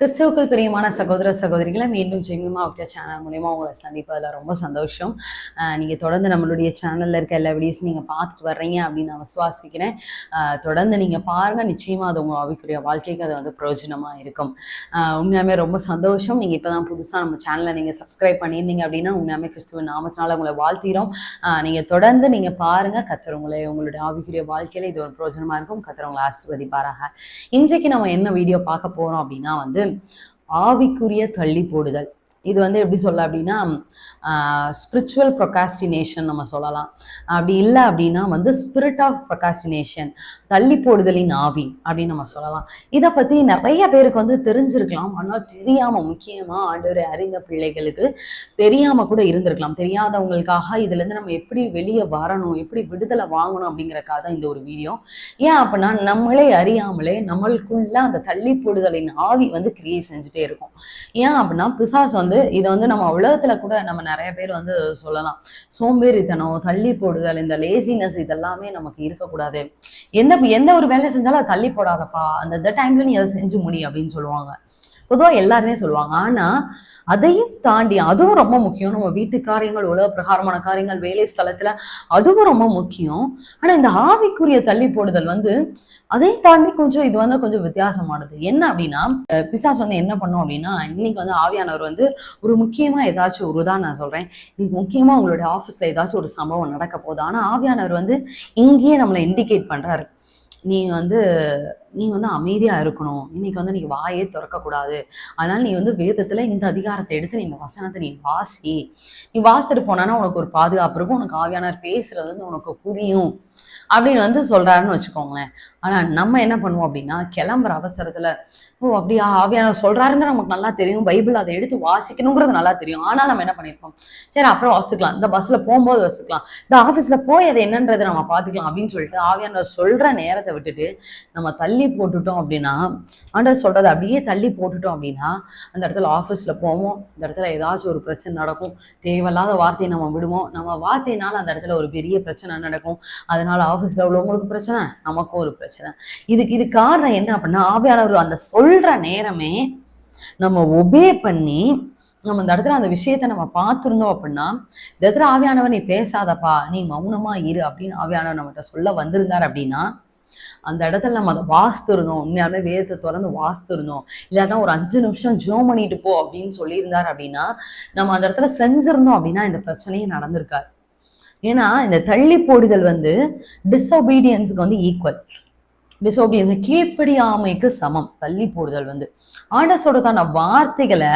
கிறிஸ்துவுக்குள் பிரியமான சகோதர சகோதரிகளை மீண்டும் ஜெமிமா ஆஃப்டர் சேனல் மூலயமா உங்களை சந்திப்பதில் ரொம்ப சந்தோஷம். நீங்கள் தொடர்ந்து நம்மளுடைய சேனலில் இருக்க எல்லா வீடியோஸும் நீங்கள் பார்த்துட்டு வர்றீங்க அப்படின்னு நான் விசுவாசிக்கிறேன். தொடர்ந்து நீங்கள் பாருங்கள், நிச்சயமாக அது உங்கள் ஆவிக்குரிய வாழ்க்கைக்கு அது வந்து பிரயோஜனமாக இருக்கும். உண்மையாமே ரொம்ப சந்தோஷம். நீங்கள் இப்போ தான் புதுசாக நம்ம சேனலை நீங்கள் சப்ஸ்கிரைப் பண்ணியிருந்தீங்க அப்படின்னா உண்மையாமே கிறிஸ்துவின் நாமத்தினால உங்களை வாழ்த்திடும். நீங்கள் தொடர்ந்து நீங்கள் பாருங்கள், கர்த்தர் உங்களுடைய ஆவிக்குரிய வாழ்க்கையில் இது ஒரு பிரயோஜனமாக இருக்கும். கர்த்தர் உங்களை ஆசீர்வதிப்பாராக. இன்றைக்கு நம்ம என்ன வீடியோ பார்க்க போகிறோம் அப்படின்னா வந்து ஆவிக்குரிய தள்ளி போடுதல். இது வந்து எப்படி சொல்ல அப்படின்னா ஸ்பிரிச்சுவல் ப்ரொகாஸ்டினேஷன் நம்ம சொல்லலாம். அப்படி இல்லை அப்படின்னா வந்து ஸ்பிரிட் ஆஃப் ப்ரொகாஸ்டினேஷன், தள்ளி போடுதலின் ஆவி அப்படின்னு நம்ம சொல்லலாம். இதை பற்றி நிறைய பேருக்கு வந்து தெரிஞ்சிருக்கலாம், ஆனால் தெரியாமல், முக்கியமாக ஆண்டவரை அறிந்த பிள்ளைகளுக்கு தெரியாமல் கூட இருந்திருக்கலாம். தெரியாதவங்களுக்காக இதுலேருந்து நம்ம எப்படி வெளியே வரணும், எப்படி விடுதலை வாங்கணும் அப்படிங்கிறக்காக தான் இந்த ஒரு வீடியோ. ஏன் அப்படின்னா நம்மளே அறியாமலே நம்மளுக்குள்ள அந்த தள்ளி போடுதலின் ஆவி வந்து கிரியேட் செஞ்சுட்டே இருக்கும். ஏன் அப்படின்னா பிசாசு வந்து இதை வந்து நம்ம உலகத்துல கூட நம்ம நிறைய பேர் வந்து சொல்லலாம், சோம்பேறித்தனம், தள்ளி போடுதல், இந்த லேசினஸ் இதெல்லாமே நமக்கு இருக்கக்கூடாது. எந்த ஒரு வேலை செஞ்சாலும் அதை தள்ளி போடாதப்பா, அந்த டைம்ல நீ அதை செஞ்சு முடி அப்படின்னு சொல்லுவாங்க. பொதுவாக எல்லாருமே சொல்லுவாங்க. ஆனா அதையும் தாண்டி அதுவும் ரொம்ப முக்கியம். நம்ம வீட்டு காரியங்கள், உலக பிரகாரமான காரியங்கள், வேலை ஸ்தலத்துல அதுவும் ரொம்ப முக்கியம். ஆனா இந்த ஆவிக்குரிய தள்ளி போடுதல் வந்து அதையும் தாண்டி கொஞ்சம் இது வந்து கொஞ்சம் வித்தியாசமானது. என்ன அப்படின்னா பிசாசு வந்து என்ன பண்ணும் அப்படின்னா, இன்னைக்கு வந்து ஆவியானவர் வந்து ஒரு முக்கியமா ஏதாச்சும் ஒரு உதாரணம் நான் சொல்றேன். இன்னைக்கு முக்கியமா உங்களுடைய ஆஃபீஸ்ல ஏதாச்சும் ஒரு சம்பவம் நடக்க போகுது. ஆனா ஆவியானவர் வந்து இங்கேயே நம்மளை இண்டிகேட் பண்றாரு, நீ வந்து அமைதியா இருக்கணும், இன்னைக்கு வந்து நீ வாயே திறக்கக்கூடாது, அதனால நீ வந்து வேதத்துல இந்த அதிகாரத்தை எடுத்து நீ இந்த வசனத்தை நீ வாசிட்டு போனான்னா உனக்கு ஒரு பாதுகாப்பு இருக்கும், உனக்கு ஆவியானவர் பேசுறது வந்து உனக்கு புரியும் அப்படின்னு வந்து சொல்றாருன்னு வச்சுக்கோங்களேன். ஆனா நம்ம என்ன பண்ணுவோம் அப்படின்னா, கிளம்புற அவசரத்துல அப்படியா ஆவியானவர் சொல்றாருன்னு நமக்கு நல்லா தெரியும், பைபிள் அதை எடுத்து வாசிக்கணுங்கிறது நல்லா தெரியும். ஆனால் நம்ம என்ன பண்ணிருப்போம், சரி அப்புறம் வாசிக்கலாம், இந்த பஸ்ல போகும்போது வாசிக்கலாம், இந்த ஆஃபீஸ்ல போய் அது என்னன்றது நம்ம பார்த்துக்கலாம் அப்படின்னு சொல்லிட்டு ஆவியானவர் சொல்ற நேரத்தை விட்டுட்டு நம்ம தள்ளி போட்டுட்டோம் அப்படின்னா, ஆண்டவர் சொல்றதை அப்படியே தள்ளி போட்டுட்டோம் அப்படின்னா அந்த இடத்துல ஆஃபீஸ்ல போவோம், அந்த இடத்துல ஏதாச்சும் ஒரு பிரச்சனை நடக்கும், தேவையில்லாத வார்த்தையை நம்ம விடுவோம், நம்ம வார்த்தையினால அந்த இடத்துல ஒரு பெரிய பிரச்சனை நடக்கும். அதனால ஆஃபீஸ்ல உள்ளவங்களுக்கு பிரச்சனை, நமக்கும் ஒரு பிரச்சனை. இதுக்கு காரணம் என்ன அப்படின்னா, ஆவியானவர் அந்த சொல்ற நேரமே நம்ம ஒபே பண்ணி நம்ம இந்த இடத்துல அந்த விஷயத்த நம்ம பார்த்துருந்தோம் அப்படின்னா, இந்த இடத்துல ஆவியானவர் நீ பேசாதப்பா, நீ மௌனமா இரு அப்படின்னு ஆவியானவர் நம்மகிட்ட சொல்ல வந்திருந்தார் அப்படின்னா, அந்த இடத்துல நம்ம அதை வாசித்திருந்தோம், உண்மையாலுமே வேதத்தை தொடர்ந்து வாசித்திருந்தோம், இல்லாட்டா ஒரு 5 நிமிஷம் ஜோம் பண்ணிட்டு போ அப்படின்னு சொல்லியிருந்தார் அப்படின்னா, நம்ம அந்த இடத்துல செஞ்சிருந்தோம் அப்படின்னா இந்த பிரச்சனையே நடந்திருக்காது. ஏன்னா இந்த தள்ளி போடுதல் வந்து டிஸ்ஒபீடியன்ஸுக்கு வந்து ஈக்குவல். டிஸ்ஒபீடியன்ஸ் கீழ்ப்படியாமைக்கு சமம். தள்ளி போடுதல் வந்து ஆண்டவர் சொல்றதான வார்த்தைகளை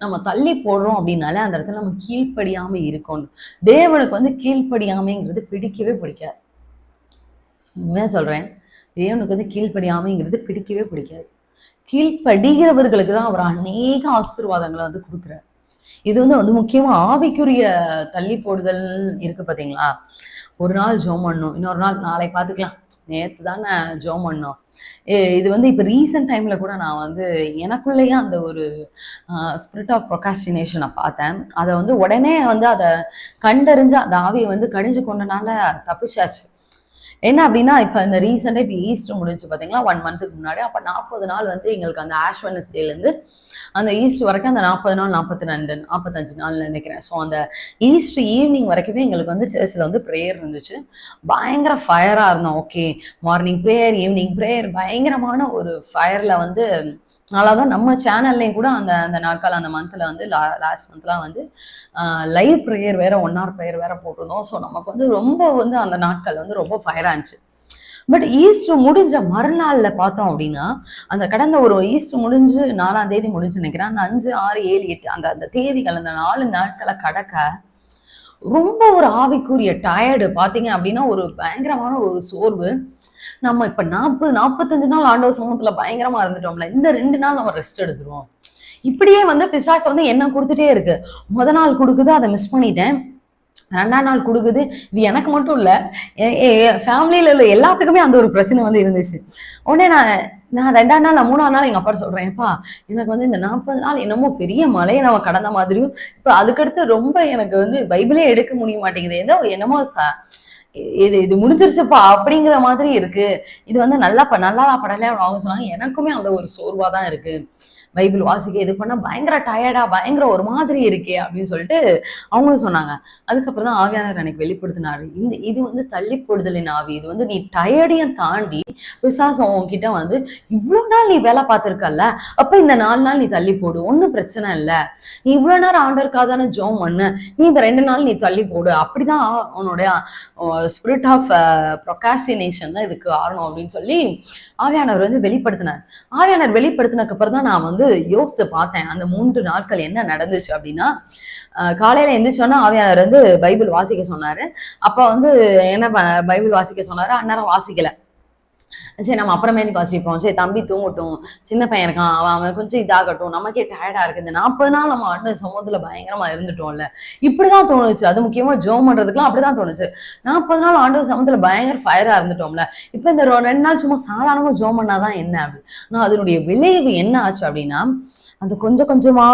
நம்ம தள்ளி போடுறோம் அப்படின்னாலே அந்த இடத்துல நம்ம கீழ்ப்படியாமை இருக்கணும். தேவனுக்கு வந்து கீழ்ப்படியாமைங்கிறது பிடிக்கவே பிடிக்காது. உண்மையா சொல்றேன், தேவனுக்கு வந்து கீழ்ப்படியாமைங்கிறது பிடிக்கவே பிடிக்காது. கீழ்ப்படுகிறவர்களுக்கு தான் அவர் அநேக ஆசீர்வாதங்களை வந்து கொடுக்குறார். இது வந்து முக்கியமா ஆவிக்குரிய தள்ளி போடுதல் இருக்கு பாத்தீங்களா. ஒரு நாள் ஜோம் பண்ணணும், இன்னொரு நாள் நாளை பார்த்துக்கலாம், நேற்று தானே ஜோம் பண்ணோம். இது வந்து இப்போ ரீசெண்ட் டைம்ல கூட நான் வந்து எனக்குள்ளேயே அந்த ஒரு ஸ்பிரிட் ஆஃப் ப்ரொகாஸ்டினேஷனை பார்த்தேன். அதை வந்து உடனே வந்து அதை கண்டறிஞ்சு அந்த ஆவியை வந்து கடிஞ்சு கொண்டனால தப்பிச்சாச்சு. என்ன அப்படின்னா, இப்போ இந்த ரீசெண்டாக இப்போ ஈஸ்டர் முடிஞ்சு பார்த்தீங்களா, 1 மந்த்துக்கு முன்னாடி. அப்போ 40 நாள் வந்து எங்களுக்கு அந்த ஆஷ் வெட்னஸ்டேலேருந்து அந்த ஈஸ்டர் வரைக்கும் அந்த 40 நாள் 45 நாள் நினைக்கிறேன். ஸோ அந்த ஈஸ்டர் ஈவினிங் வரைக்குமே எங்களுக்கு வந்து சர்ச்சில் வந்து ப்ரேயர் இருந்துச்சு. பயங்கர ஃபயராக இருந்தோம். Okay, morning prayer, evening prayer, பயங்கரமான ஒரு ஃபயரில் வந்து நல்லாதான். நம்ம சேனல்லையும் கூட அந்த நாட்கள், அந்த மந்த்ல வந்து லாஸ்ட் மந்த்லாம் வந்து லைவ் ப்ரேயர் வேற, 1 hour ப்ரேயர் வேற போட்டிருந்தோம். ஸோ நமக்கு வந்து ரொம்ப வந்து அந்த நாட்கள் வந்து ரொம்ப ஃபயராக இருந்துச்சு. பட் ஈஸ்டர் முடிஞ்ச மறுநாள்ல பார்த்தோம் அப்படின்னா, அந்த கடந்த ஒரு ஈஸ்டர் முடிஞ்சு 4ஆம் தேதி முடிஞ்சு நினைக்கிறேன், அந்த 5, 6, 7, 8 அந்த தேதிகள், அந்த 4 நாட்களை கடக்க ரொம்ப ஒரு ஆவிக்குரிய டயர்டு. பார்த்தீங்க அப்படின்னா ஒரு பயங்கரமான ஒரு சோர்வு. நம்ம இப்ப 40-45 நாள் ஆண்டவர் சமூகத்துல பயங்கரமா இருந்துட்டோம்ல, இந்த 2 நாள் நம்ம ரெஸ்ட் எடுத்துருவோம். இப்படியே வந்து பிசாசு வந்து என்ன கொடுத்துட்டே இருக்கு. முத நாள் கொடுக்குது, அதை மிஸ் பண்ணிட்டேன். 2ஆம் நாள் கொடுக்குது. இது எனக்கு மட்டும் இல்ல, ஃபேமிலியில உள்ள எல்லாத்துக்குமே அந்த ஒரு பிரச்சனை வந்து இருந்துச்சு. உடனே நான் 2ஆம் நாள் 3ஆம் நாள் எங்க அப்பா சொல்றேன், எப்பா எனக்கு வந்து இந்த 40 நாள் என்னமோ பெரிய மலையை நம்ம கடந்த மாதிரியும், இப்ப அதுக்கடுத்து ரொம்ப எனக்கு வந்து பைபிளே எடுக்க முடிய மாட்டேங்குது, ஏதோ என்னமோ இது முடிஞ்சிருச்சுப்பா அப்படிங்கிற மாதிரி இருக்கு, இது வந்து நல்லா படல அவங்க சொன்னாங்க. எனக்குமே அந்த ஒரு சோர்வா தான் இருக்கு, பைபிள் வாசிக்க இது பண்ணா பயங்கர டயர்டா பயங்கர ஒரு மாதிரி இருக்கே அப்படின்னு சொல்லிட்டு அவங்களும் சொன்னாங்க. அதுக்கப்புறம் தான் ஆவியானவர் எனக்கு வெளிப்படுத்தினாரு, இது வந்து தள்ளி போடுதலின் ஆவி. இது வந்து நீ டயர்டையும் தாண்டி பிசாசம் உன்கிட்ட வந்து இவ்வளவு நாள் நீ வேலை பார்த்திருக்கல்ல, அப்ப இந்த 4 நாள் நீ தள்ளி போடு, ஒன்னும் பிரச்சனை இல்ல. நீ இவ்வளவு நேரம் ஆண்டவருக்காதான ஜெபம் பண்ண, நீ இந்த 2 நாள் நீ தள்ளி போடு. அப்படிதான் உன்னுடைய ஸ்பிரிட் ஆஃப் ப்ரொகாஸ்டினேஷன் தான் இதுக்கு காரணம் அப்படின்னு சொல்லி ஆவியானவர் வந்து வெளிப்படுத்தினார். ஆவியானவர் வெளிப்படுத்தினதுக்கு அப்புறம் தான் நான் வந்து யோசித்து பார்த்தேன் அந்த 3 நாட்கள் என்ன நடந்துச்சு அப்படின்னா, காலையில எந்திரிச்சோன்னா ஆவியானவர் வந்து பைபிள் வாசிக்க சொன்னாரு. அப்ப வந்து என்ன பைபிள் வாசிக்க சொன்னாரு, அந்நேரம் வாசிக்கல. சரி நம்ம அப்புறமேட்டு வாசிப்போம், சரி தம்பி தூங்கட்டும், சின்ன பையன் இருக்கான், அவன் கொஞ்சம் இதாகட்டும், நமக்கே டயர்டா இருக்கு, இந்த 40 நாள் நம்ம ஆண்டு சமூகத்துல பயங்கரமா இருந்துட்டோம்ல, இப்படிதான் தோணுச்சு. அது முக்கியமா ஜெபம் பண்றதுக்குலாம் அப்படிதான் தோணுச்சு. 40 நாள் ஆண்டு சமூகத்துல பயங்கர ஃபயரா இருந்துட்டோம்ல, இப்ப இந்த 2 நாள் சும்மா சாதாரணமா ஜெபம் பண்ணாதான் என்ன அப்படி. ஆனா அதனுடைய விளைவு என்ன ஆச்சு அப்படின்னா, அந்த கொஞ்சம் கொஞ்சமா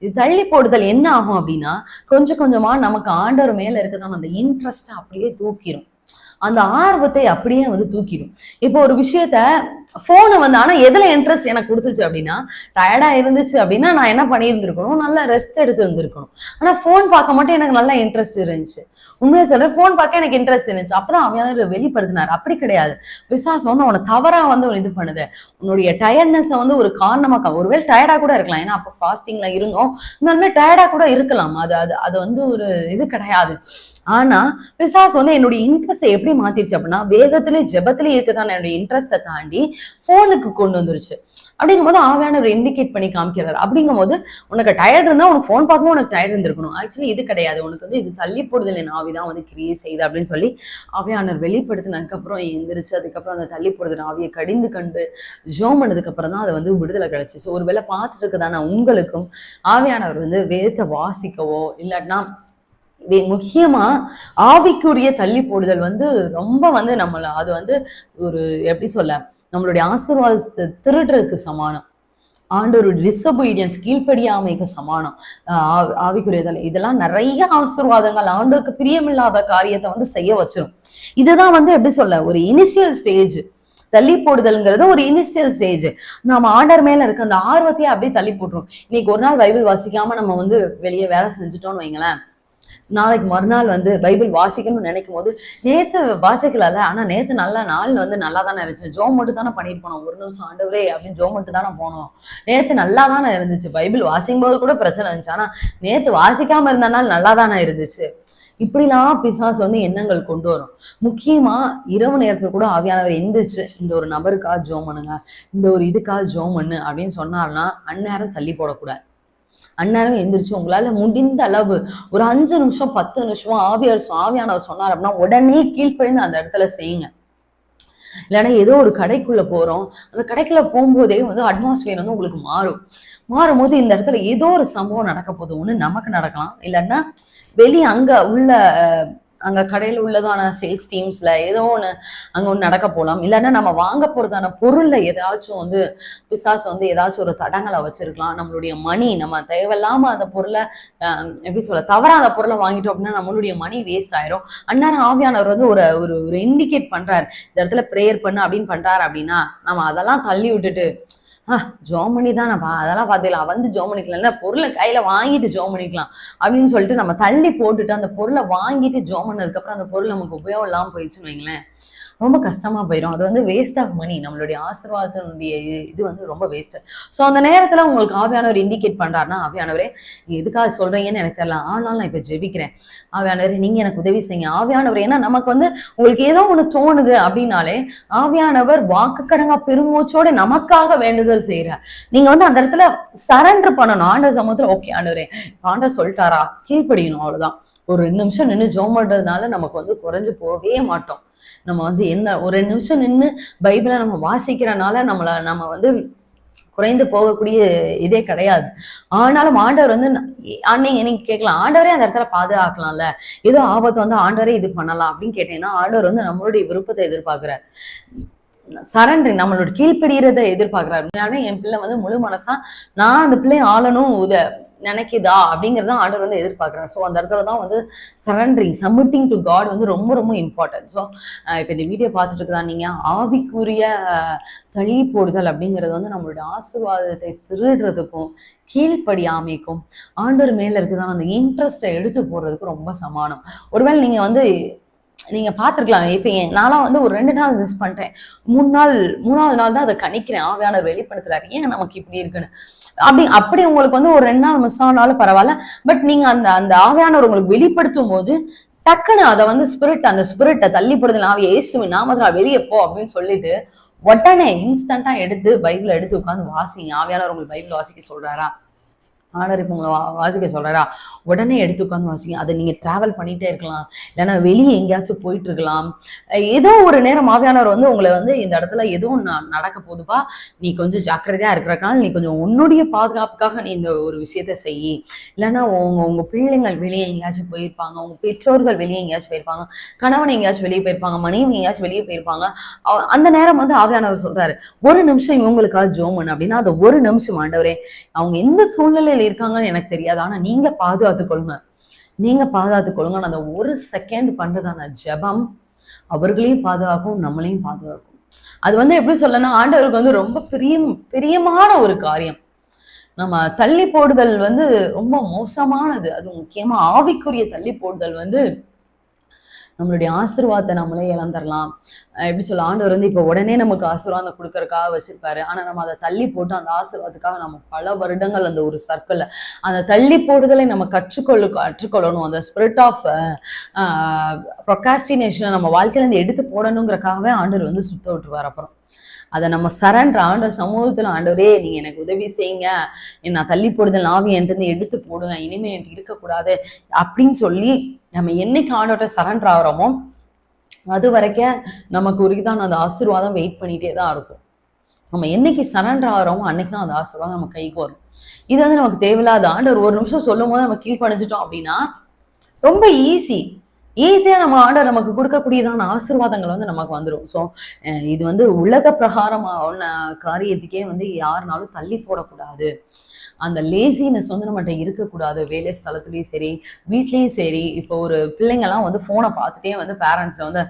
இது தள்ளி போடுதல் என்ன ஆகும் அப்படின்னா, கொஞ்சம் கொஞ்சமா நமக்கு ஆண்டவர் மேல இருக்கதான் அந்த இன்ட்ரெஸ்ட் அப்படியே தூக்கிடும், அந்த ஆர்வத்தை அப்படியே வந்து தூக்கிடும். இப்போ ஒரு விஷயத்த போனை வந்து, ஆனா எதுல இன்ட்ரெஸ்ட் எனக்கு கொடுத்துச்சு அப்படின்னா, டயர்டா இருந்துச்சு அப்படின்னா நான் என்ன பண்ணியிருந்திருக்கணும், நல்லா ரெஸ்ட் எடுத்து இருந்திருக்கணும். ஆனா போன் பார்க்க மட்டும் எனக்கு நல்லா இன்ட்ரெஸ்ட் இருந்துச்சு. உண்மையா சொல்றேன், போன் பார்க்க எனக்கு இன்ட்ரெஸ்ட் இருந்துச்சு. அப்பதான் அவன் வெளிப்படுத்தினார், அப்படி கிடையாது. பிசாசு வந்து உன தவறா வந்து இது பண்ணுது, உன்னுடைய டயர்ட்னஸ் வந்து ஒரு காரணமா, ஒருவேளை டயர்டா கூட இருக்கலாம், ஏன்னா அப்ப ஃபாஸ்டிங்ல இருந்தோம், நல்ல டயர்டா கூட இருக்கலாம். அது அது அது வந்து ஒரு இது கிடையாது. ஆனா பிசாசு வந்து என்னுடைய இன்ட்ரெஸ்ட் எப்படி மாத்திருச்சு அப்படின்னா, வேதத்திலயும் ஜெபத்திலயும் இருக்குதான் என்னுடைய இன்ட்ரெஸ்டை தாண்டி போனுக்கு கொண்டு வந்துருச்சு. அப்படிங்கும் போது ஆவியானவர் இண்டிகேட் பண்ணி காமிக்கிறார். அப்படிங்கும் போது உனக்கு டயர்ட் இருந்தா உனக்கு போன் பார்க்கவும் உனக்கு டயர்ட் இருந்திருக்கணும். ஆக்சுவலி இது கிடையாது, உனக்கு வந்து இது தள்ளி போடுதல் என் ஆவிதான் வந்து கிரியேட் செய்யுது அப்படின்னு சொல்லி ஆவியானவர் வெளிப்படுத்தினதுக்கு அப்புறம் எந்திரிச்சு, அதுக்கப்புறம் அந்த தள்ளி போடுதல் ஆவியை கடிந்து கண்டு ஜோம் பண்ணதுக்கு அப்புறம் தான் அது வந்து விடுதலை கிடைச்சிச்சு. ஒரு வேளை பார்த்துட்டு இருக்குதானே உங்களுக்கும் ஆவியானவர் வந்து வேதத்தை வாசிக்கவோ இல்லாட்டினா முக்கியமா ஆவிக்குரிய தள்ளி போடுதல் வந்து ரொம்ப வந்து நம்மள அது வந்து ஒரு எப்படி சொல்ல, நம்மளுடைய ஆசீர்வாதத்தை திருடுறதுக்கு சமானம். ஆண்டோரு டிசபீடியன்ஸ் கீழ்ப்படியாமைக்கு சமானம். ஆவிக்குரிய தலை இதெல்லாம் நிறைய ஆசீர்வாதங்கள், ஆண்டோருக்கு பிரியமில்லாத காரியத்தை வந்து செய்ய வச்சிரும். இதுதான் வந்து எப்படி சொல்ல, ஒரு இனிஷியல் ஸ்டேஜ். தள்ளி போடுதல்ங்கிறது ஒரு இனிஷியல் ஸ்டேஜ். நம்ம ஆர்டர் மேல இருக்க அந்த ஆர்வத்தையே அப்படியே தள்ளி போட்டுரும். இன்னைக்கு ஒரு நாள் பைபிள் வாசிக்காம நம்ம வந்து வெளியே வேலை செஞ்சுட்டோம்னு வைங்களேன், நாளைக்கு மறுநாள் வந்து பைபிள் வாசிக்கணும்னு நினைக்கும் போது, நேத்து வாசிக்கலாம்ல, ஆனா நேத்து நல்ல நாள் வந்து நல்லா தானே இருந்துச்சு, ஜோம் மட்டும் தானே பண்ணிட்டு போனோம், ஒரு நிமிஷம் ஆண்டவரே அப்படின்னு ஜோம் மட்டும் தானே போனோம், நேத்து நல்லா தானே இருந்துச்சு, பைபிள் வாசிக்கும் போது கூட பிரச்சனை இருந்துச்சு, ஆனா நேத்து வாசிக்காம இருந்த நாள் நல்லா தானே இருந்துச்சு. இப்படிலாம் பிசாசு வந்து எண்ணங்கள் கொண்டு வரும். முக்கியமா இரவு நேரத்துல கூட ஆவியானவர் எந்திரிச்சு இந்த ஒரு நபருக்காக ஜோம் பண்ணுங்க, இந்த ஒரு இதுக்காக ஜோம் பண்ணு அப்படின்னு சொன்னார்னா அந்நேரம் தள்ளி போடக்கூடாது. அந்நேரம் எந்திரிச்சு உங்களால முடிந்த அளவு ஒரு 5 நிமிஷம் 10 நிமிஷம் ஆவியானவர் சொன்னார் அப்படின்னா உடனே கீழ்ப்படிந்து அந்த இடத்துல செய்யுங்க. இல்லைன்னா ஏதோ ஒரு கடைக்குள்ள போறோம், அந்த கடைக்குள்ள போகும்போதே வந்து அட்மாஸ்பியர் வந்து உங்களுக்கு மாறும்போது இந்த இடத்துல ஏதோ ஒரு சம்பவம் நடக்க போகுது. ஒண்ணு நமக்கு நடக்கலாம், இல்லைன்னா வெளியே அங்க கடையில உள்ளதான சேல்ஸ் டீம்ஸ்ல ஏதோ ஒண்ணு அங்க ஒண்ணு நடக்க போலாம், இல்லைன்னா நம்ம வாங்க போறதான பொருள்ல ஏதாச்சும் வந்து பிசாசு வந்து ஏதாச்சும் ஒரு தடங்களை வச்சிருக்கலாம். நம்மளுடைய மணி, நம்ம தேவையில்லாம அந்த பொருளை எப்படி சொல்ல, தவறா அந்த பொருளை வாங்கிட்டோம் அப்படின்னா நம்மளுடைய மணி வேஸ்ட் ஆயிரும். அந்நேரம் ஆவியானவர் வந்து ஒரு ஒரு இண்டிகேட் பண்றாரு, இந்த இடத்துல ப்ரேயர் பண்ணு அப்படின்னு பண்றாரு அப்படின்னா நம்ம அதெல்லாம் தள்ளி விட்டுட்டு ஜோம் பண்ணி தான் அதெல்லாம் பார்த்துக்கலாம், வந்து ஜோம் பண்ணிக்கலாம், பொருளை கையில வாங்கிட்டு ஜோம் பண்ணிக்கலாம் அப்படின்னு சொல்லிட்டு நம்ம தள்ளி போட்டுட்டு அந்த பொருளை வாங்கிட்டு ஜோம் பண்ணதுக்கு அப்புறம் அந்த பொருள் நமக்கு உபயோகம் இல்லாமல் போயிடுச்சுன்னு வைங்களேன், ரொம்ப கஷ்டமா போயிடும். அது வந்து வேஸ்ட் ஆஃப் மணி, நம்மளுடைய ஆசீர்வாதத்தினுடைய இது வந்து ரொம்ப வேஸ்ட். ஸோ அந்த நேரத்துல உங்களுக்கு ஆவியானவர் இண்டிகேட் பண்றாருன்னா, ஆவியானவரே எதுக்காக சொல்றீங்கன்னு எனக்கு தெரியல, ஆனாலும் நான் இப்ப ஜெபிக்கிறேன், ஆவியானவரே நீங்க எனக்கு உதவி செய்யுங்க ஆவியானவர். ஏன்னா நமக்கு வந்து உங்களுக்கு ஏதோ ஒண்ணு தோணுது அப்படின்னாலே ஆவியானவர் வாக்கு கடங்கா பெருமூச்சோட நமக்காக வேண்டுதல் செய்யறார். நீங்க வந்து அந்த இடத்துல சரண்டர் பண்ணணும் ஆண்டவர் சமூகத்துல. ஓகே ஆண்டவரே, ஆண்டவர் சொல்லிட்டாரா, கீழ்ப்படியணும், அவ்வளவுதான். ஒரு 2 நிமிஷம் நின்று ஜோம் பண்றதுனால நமக்கு வந்து குறைஞ்சு போகவே மாட்டோம். நம்ம வந்து என்ன ஒரு 2 நிமிஷம் நின்று பைபிளை நம்ம வாசிக்கிறனால நம்ம வந்து குறைந்து போகக்கூடிய இதே கிடையாது. ஆனாலும் ஆண்டவர் வந்து நீங்க கேட்கலாம், ஆண்டவரே அந்த இடத்துல பாதுகாக்கலாம்ல, ஏதோ ஆபத்து வந்து ஆண்டவரே இது பண்ணலாம் அப்படின்னு கேட்டீங்கன்னா, ஆண்டவர் வந்து நம்மளுடைய விருப்பத்தை எதிர்பார்க்கிறார், சரண்டர் நம்மளோட கீழ்ப்படுகிறத எதிர்பார்க்கிறாரு. உண்மையாலுமே என் பிள்ளை வந்து முழு மனசா நான் அந்த பிள்ளைய ஆளணும் நினைக்குதா அப்படிங்கிறத ஆண்டவர் வந்து எதிர்பார்க்குறாரு. ஸோ அந்த இடத்துல தான் வந்து சரண்டரிங் சப்மிட்டிங் டு காட் வந்து ரொம்ப ரொம்ப இம்பார்ட்டன்ட். ஸோ இப்போ இந்த வீடியோ பார்த்துட்டு இருக்கா நீங்கள் ஆவிக்குரிய தள்ளி போடுதல் அப்படிங்கிறது வந்து நம்மளுடைய ஆசீர்வாதத்தை திருடுறதுக்கும் கீழ்ப்படியாமைக்கும் ஆண்டவர் மேல இருக்குதான் அந்த இன்ட்ரெஸ்ட்டை எடுத்து போடுறதுக்கு ரொம்ப சமானம். ஒருவேளை நீங்க வந்து நீங்க பார்த்துருக்கலாம். இப்போ நான்லாம் வந்து ஒரு 2 நாள் மிஸ் பண்ணிட்டேன். 3 நாள் 3வது நாள் தான் அதை கணிக்கிறேன். ஆவியானவர் வெளிப்படுத்துறாரு ஏன் நமக்கு இப்படி இருக்குன்னு. அப்படி உங்களுக்கு வந்து ஒரு 2 நாள் மிஸ் ஆனாலும் பரவாயில்ல. பட் நீங்க அந்த அந்த ஆவியானவர் உங்களுக்கு வெளிப்படுத்தும் போது டக்குன்னு அதை வந்து அந்த ஸ்பிரிட்டை தள்ளிப்படுது நான் இயேசுவின் நாமத்துல வெளியே போ அப்படின்னு சொல்லிட்டு உடனே இன்ஸ்டன்டா எடுத்து பைபிள் எடுத்து உட்காந்து வாசிங்க. ஆவியானவர் உங்களுக்கு பைபிள் வாசிக்க சொல்றாரா, ஆண்டவர் இப்போ உங்களை வாசிக்க சொல்றாரா, உடனே எடுத்து உட்காந்து வாசிங்க. அதை நீங்க டிராவல் பண்ணிட்டே இருக்கலாம், இல்லைன்னா வெளியே எங்கேயாச்சும் போயிட்டு இருக்கலாம். ஏதோ ஒரு நேரம் ஆவியானவர் வந்து உங்களை வந்து இந்த இடத்துல எதுவும் நடக்க போதுப்பா, நீ கொஞ்சம் ஜாக்கிரதையா இருக்கிறக்கால நீ கொஞ்சம் உன்னுடைய பாதுகாப்புக்காக நீ இந்த ஒரு விஷயத்த செய்யி. இல்லைன்னா உங்க பிள்ளைங்கள் வெளியே எங்கேயாச்சும் போயிருப்பாங்க, உங்க பெற்றோர்கள் வெளியே எங்கேயாச்சும் போயிருப்பாங்க, கணவன் எங்கேயாச்சும் வெளியே போயிருப்பாங்க, மனைவி எங்கேயாச்சும் வெளியே போயிருப்பாங்க. அந்த நேரம் வந்து ஆவியானவர் சொல்றாரு ஒரு நிமிஷம் இவங்களுக்காக ஜோம் பண்ணு அப்படின்னா அது ஒரு நிமிஷம் ஆண்டவரே அவங்க எந்த சூழ்நிலையில இருக்காங்கன்னு எனக்கு தெரியாது, ஆனா நீங்க பாதுகாத்துக் கொள்ளுங்க. அந்த ஒரு செகண்ட் பண்றதான ஜெபம் அவர்களையும் பாதுகாக்கும், நம்மளையும் பாதுகாக்கும். அது வந்து எப்படி சொல்லனா ஆண்டவருக்கு வந்து ரொம்ப பிரியமான ஒரு காரியம். நம்ம தள்ளி போடுதல் வந்து ரொம்ப மோசமானது. அது முக்கியமா ஆவிக்குரிய தள்ளி போடுதல் வந்து நம்மளுடைய ஆசீர்வாதத்தை நம்மளே இழந்துடலாம். எப்படி சொல்ல ஆண்டவர் வந்து இப்போ உடனே நமக்கு ஆசீர்வாதம் கொடுக்கறதுக்காக வச்சிருப்பாரு. ஆனா நம்ம அதை தள்ளி போட்டு அந்த ஆசீர்வாதத்துக்காக நம்ம பல வருடங்கள் அந்த ஒரு சர்க்கிள் அந்த தள்ளி போடுதலை நம்ம கற்றுக்கொள்ளணும். அந்த ஸ்பிரிட் ஆஃப் ப்ரொகாஸ்டினேஷனை நம்ம வாழ்க்கையில இருந்து எடுத்து போடணுங்கிறக்காகவே ஆண்டவர் வந்து சுத்த விட்டுருவார். அப்புறம் அதை நம்ம சரண்டர் ஆண்டவர் சமூகத்துல ஆண்டவரே நீங்க எனக்கு உதவி செய்யுங்க, நான் தள்ளி போடுதல் ஆவி என்கிட்ட எடுத்து போடுங்க, இனிமே எனக்கு இருக்கக்கூடாது அப்படின்னு சொல்லி நம்ம என்னைக்கு ஆண்டவர்கிட்ட சரண்டர் ஆகிறோமோ அது வரைக்கும் நமக்கு உரிதான் அந்த ஆசீர்வாதம் வெயிட் பண்ணிட்டே தான் இருக்கும். நம்ம என்னைக்கு சரண்டர் ஆகிறோமோ அன்னைக்கு தான் அந்த ஆசீர்வாதம் நம்ம கைக்கு வரும். இது வந்து நமக்கு தேவையில்லாத ஆண்டவர் ஒரு நிமிஷம் சொல்லும் போது நம்ம கீழ்ப்பணிச்சிட்டோம் அப்படின்னா ரொம்ப ஈஸியா நம்ம ஆண்டவர் நமக்கு கொடுக்கக்கூடியதான ஆசீர்வாதங்கள் வந்து நமக்கு வந்துடும். ஸோ இது வந்து உலக பிரகாரமான காரியத்துக்கே வந்து யாருனாலும் தள்ளி போடக்கூடாது. அந்த லேசினஸ் வந்து நம்மகிட்ட இருக்கக்கூடாது. வேலை ஸ்தலத்துலயும் சரி வீட்லயும் சரி. இப்போ ஒரு பிள்ளைங்கெல்லாம் வந்து போனை பார்த்துட்டே வந்து பேரண்ட்ஸ் வந்து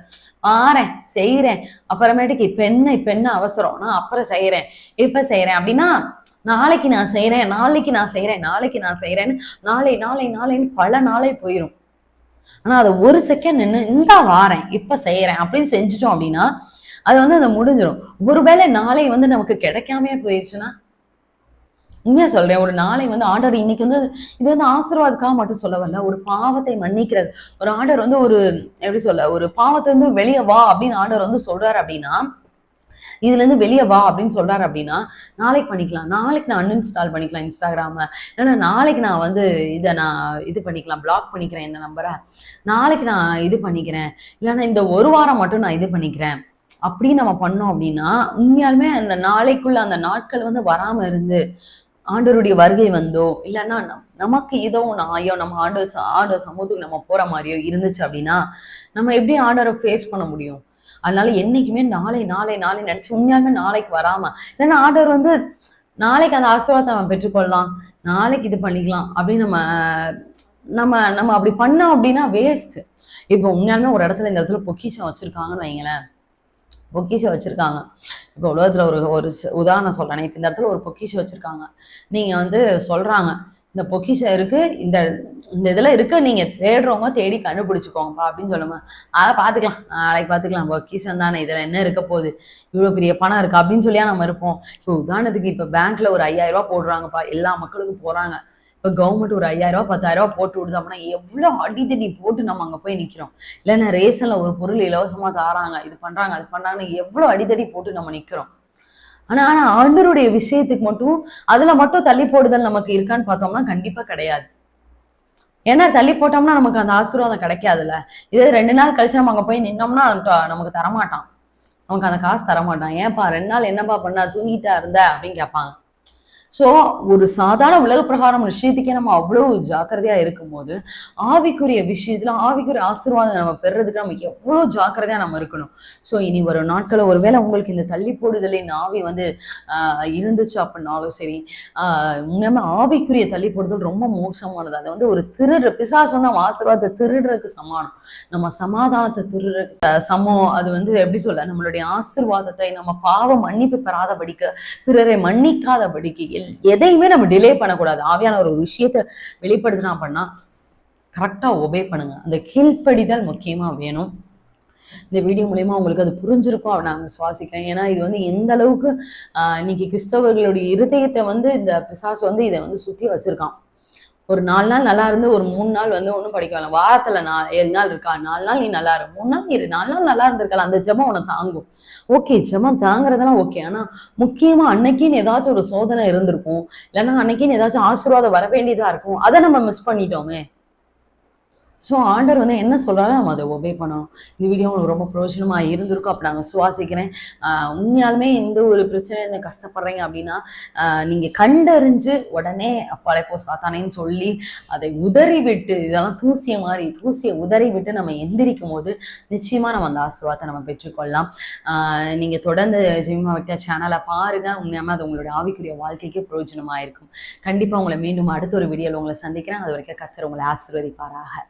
செய்யறேன் அப்புறமேட்டுக்கு இப்ப என்ன அவசரம், நான் அப்புறம் செய்யறேன் இப்ப செய்யறேன் அப்படின்னா நாளைக்கு நான் செய்யறேன்னு நாளைன்னு பல நாளே போயிடும். ஆனா அதை ஒரு செகண்ட் நின்று இந்த வாரேன் இப்ப செய்யறேன் அப்படின்னு செஞ்சுட்டோம் அப்படின்னா அது வந்து அதை முடிஞ்சிடும். ஒருவேளை நாளை வந்து நமக்கு கிடைக்காம போயிடுச்சுன்னா உண்மையா சொல்றேன், ஒரு நாளை வந்து ஆண்டவர் இன்னைக்கு வந்து இது வந்து ஆசீர்வாதத்துக்காக மட்டும் சொல்ல வரல, ஒரு பாவத்தை மன்னிக்கிறது. ஒரு ஆண்டவர் வந்து ஒரு எப்படி சொல்ல ஒரு பாவத்தை வந்து வெளியே வா அப்படின்னு ஆண்டவர் வந்து சொல்றாரு அப்படின்னா இதுல இருந்து வெளியே வா அப்படின்னு சொல்றாரு அப்படின்னா நாளைக்கு பண்ணிக்கலாம், நாளைக்கு நான் அன்இன்ஸ்டால் பண்ணிக்கலாம் இன்ஸ்டாகிராம, இல்லைன்னா நாளைக்கு நான் வந்து இது பண்ணிக்கலாம், பிளாக் பண்ணிக்கிறேன் இந்த நம்பரை, நாளைக்கு நான் இது பண்ணிக்கிறேன், இல்லைன்னா இந்த ஒரு வாரம் மட்டும் நான் இது பண்ணிக்கிறேன் அப்படின்னு நம்ம பண்ணோம் அப்படின்னா உண்மையாலுமே அந்த நாளைக்குள்ள அந்த நாட்கள் வந்து வராம இருந்து ஆண்டவருடைய வருகை வந்தோ இல்லைன்னா நமக்கு ஏதோ நாயோ நம்ம ஆண்டவர் சமூகத்துக்கு நம்ம போற மாதிரியோ இருந்துச்சு அப்படின்னா நம்ம எப்படி ஆண்டவரை ஃபேஸ் பண்ண முடியும்? அதனால என்னைக்குமே நாளை நினைச்சு உண்மையாலுமே நாளைக்கு வராம இல்லைன்னா ஆண்டவர் வந்து நாளைக்கு அந்த ஆசீர்வாதத்தை நம்ம பெற்றுக்கொள்ளலாம், நாளைக்கு இது பண்ணிக்கலாம் அப்படின்னு நம்ம அப்படி பண்ணோம் அப்படின்னா வேஸ்ட். இப்போ உண்மையாலுமே ஒரு இடத்துல இந்த இடத்துல பொக்கிஷம் வச்சிருக்காங்கன்னு வைங்களேன், பொக்கிஷம் வச்சிருக்காங்க. இப்போ உலகத்துல ஒரு உதாரணம் சொல்றேன். இப்போ இந்த இடத்துல ஒரு பொக்கிஷம் வச்சிருக்காங்க, நீங்க வந்து சொல்றாங்க இந்த பொக்கிஷம் இருக்கு, இந்த இதுல இருக்கு, நீங்க தேடுறவங்க தேடி கண்டுபிடிச்சுக்கோங்கப்பா அப்படின்னு சொல்லுங்க. அதை நாளைக்கு பாத்துக்கலாம் பொக்கிஷம் தானே, இதுல என்ன இருக்க போகுது, இவ்வளவு பெரிய பணம் இருக்கு அப்படின்னு சொல்லியா நம்ம இருப்போம். இப்போ உதாரணத்துக்கு இப்ப பேங்க்ல ஒரு 5000 ரூபாய் போடுறாங்கப்பா, எல்லா மக்களுக்கும் போறாங்க. இப்போ கவர்மெண்ட் ஒரு 5000 ரூபாய் 10,000 ரூபாய் போட்டு விடுது அப்படின்னா எவ்வளவு அடித்தடி போட்டு நம்ம அங்க போய் நிக்கிறோம். இல்லைன்னா ரேஷன்ல ஒரு பொருள் இலவசமா தாராங்க, இது பண்றாங்க அது பண்றாங்கன்னு எவ்வளவு அடித்தடி போட்டு நம்ம நிக்கிறோம். ஆனா ஆண்டவருடைய விஷயத்துக்கு மட்டும் அதுல மட்டும் தள்ளி போடுதல் நமக்கு இருக்கான்னு பார்த்தோம்னா கண்டிப்பா கிடையாது. ஏன்னா தள்ளி போட்டோம்னா நமக்கு அந்த ஆசீர்வாதம் கிடைக்காதுல்ல. இதே 2 நாள் கழிச்சு நம்ம அங்க போய் நின்னோம்னா நமக்கு தரமாட்டான், நமக்கு அந்த காசு தரமாட்டான். ஏன்பா 2 நாள் என்னப்பா பண்ணா தூங்கிட்டா இருந்த அப்படின்னு கேட்பாங்க. ஸோ ஒரு சாதாரண உலக பிரகாரம் விஷயத்துக்கே நம்ம அவ்வளவு ஜாக்கிரதையா இருக்கும்போது ஆவிக்குரிய விஷயத்துல ஆவிக்குரிய ஆசீர்வாதம் நம்ம பெறதுக்கு நம்ம எவ்வளவு ஜாக்கிரதையா நம்ம இருக்கணும். ஸோ இனி வரும் நாட்களை ஒருவேளை உங்களுக்கு இந்த தள்ளி போடுதலின் ஆவி வந்து இருந்துச்சு அப்படின்னாலும் சரி, நம்ம ஆவிக்குரிய தள்ளி போடுதல் ரொம்ப மோசமானது. அதை வந்து ஒரு திருடுற பிசாசு வந்து நம்ம ஆசீர்வாதத்தை திருடுறதுக்கு சமானம், நம்ம சமாதானத்தை திருடுறதுக்கு சமம். அது வந்து எப்படி சொல்ல, நம்மளுடைய ஆசீர்வாதத்தை நம்ம பாவம் மன்னிப்பு பெறாதபடிக்கு, பிறரை மன்னிக்காதபடிக்கு எதையுமே நம்ம டிலே பண்ணக்கூடாது. ஆவியான ஒரு விஷயத்த வெளிப்படுத்தினா அப்படின்னா கரெக்டா ஒபே பண்ணுங்க. அந்த கீழ்ப்படிதல் முக்கியமா வேணும். இந்த வீடியோ மூலயமா உங்களுக்கு அது புரிஞ்சிருக்கும் நாங்கள் சுவாசிக்கிறேன். ஏன்னா இது வந்து எந்த அளவுக்கு இன்னைக்கு கிறிஸ்தவர்களுடைய இருதயத்தை வந்து இந்த பிசாசு வந்து இதை வந்து சுத்தி வச்சிருக்கான். ஒரு 4 நாள் நல்லா இருந்து ஒரு 3 நாள் வந்து ஒன்றும் படிக்க வேணாம். வாரத்துல 7 நாள் இருக்கா, 4 நாள் நீ நல்லா இரு, 3 நாள் இரு, 4 நாள் நல்லா இருந்திருக்கலாம். அந்த ஜெபம் உனக்கு தாங்கும். ஓகே, ஜெபம் தாங்குறதெல்லாம் ஓகே. ஆனா முக்கியமா அன்னைக்குன்னு ஏதாச்சும் ஒரு சோதனை இருந்திருக்கும், இல்லைன்னா அன்னைக்குன்னு ஏதாச்சும் ஆசீர்வாதம் வர வேண்டியதா இருக்கும். அதை நம்ம மிஸ் பண்ணிட்டோமே. ஸோ ஆண்டவர் வந்து என்ன சொல்றாரோ நம்ம அதை ஒபே பண்ணணும். இந்த வீடியோ உங்களுக்கு ரொம்ப பிரயோஜனமாக இருந்திருக்கும் அப்படி நாங்கள் சுவாசிக்கிறேன். உண்மையாலுமே இந்த ஒரு பிரச்சனை இந்த கஷ்டப்படுறீங்க அப்படின்னா நீங்கள் கண்டறிஞ்சு உடனே அப்பாலைப்போ சாத்தானேன்னு சொல்லி அதை உதறி விட்டு, இதெல்லாம் தூசியை உதறி விட்டு நம்ம எந்திரிக்கும் போது நிச்சயமாக நம்ம அந்த ஆசீர்வாதத்தை நம்ம பெற்றுக்கொள்ளலாம். நீங்கள் தொடர்ந்து ஜெமிமா விக்டா சேனலை பாருங்க. உண்மையாமல் அது உங்களுடைய ஆவிக்குரிய வாழ்க்கைக்கு பிரயோஜனமாக இருக்கும். கண்டிப்பாக உங்களை மீண்டும் அடுத்த ஒரு வீடியோவில் உங்களை சந்திக்கிறேன். அது வரைக்கும் கர்த்தர் உங்களை ஆசீர்வதிப்பாராக.